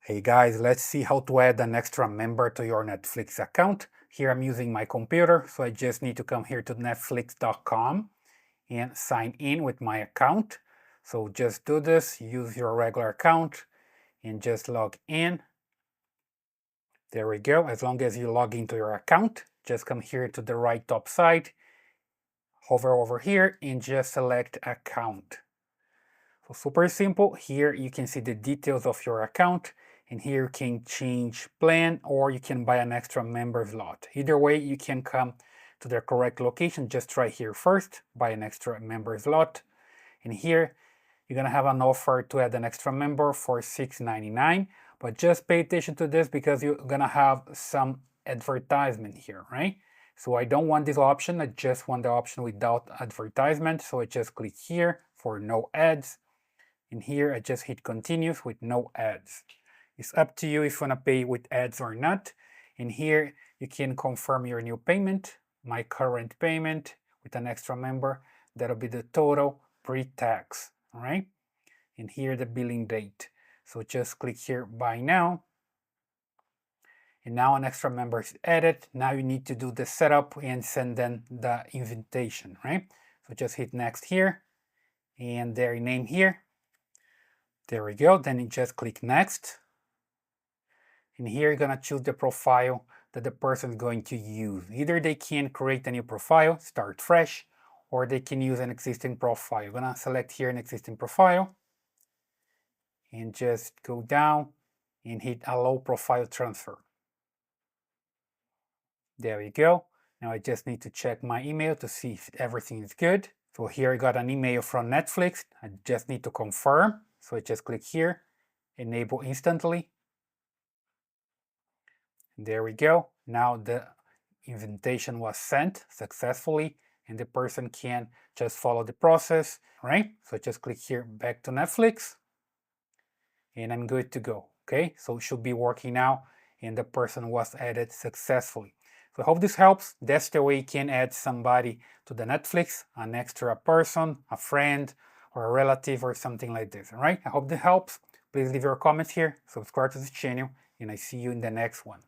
Hey guys, let's see how to add an extra member to your Netflix account. Here I'm using my computer, so I just need to come here to netflix.com and sign in with my account. So just do this, use your regular account and just log in. There we go. As long as you log into your account, just come here to the right top side, hover over here and just select account. So super simple. Here you can see the details of your account, and here you can change plan or you can buy an extra member slot. Either way, you can come to the correct location. Just try here first, buy an extra member slot. And here you're gonna have an offer to add an extra member for $6.99. But just pay attention to this because you're gonna have some advertisement here, right? So I don't want this option. I just want the option without advertisement. So I just click here for no ads. And here I just hit continues with no ads. It's up to you if you want to pay with ads or not. And here you can confirm your new payment, my current payment with an extra member. That'll be the total pre-tax, all right? And here the billing date. So just click here buy now. And now an extra member is added. Now you need to do the setup and send them the invitation, right? So just hit next here and their name here. There we go. Then you just click next. And here you're going to choose the profile that the person is going to use. Either they can create a new profile, start fresh, or they can use an existing profile. You're going to select here an existing profile and just go down and hit allow profile transfer. There we go. Now I just need to check my email to see if everything is good. So here I got an email from Netflix. I just need to confirm. So I just click here, enable instantly. There we go. Now the invitation was sent successfully and the person can just follow the process, right? So just click here back to Netflix and I'm good to go. Okay, so it should be working now and the person was added successfully. So I hope this helps. That's the way you can add somebody to the Netflix, an extra person, a friend, or a relative or something like this, all right? I hope this helps. Please leave your comments here, subscribe to this channel, and I see you in the next one.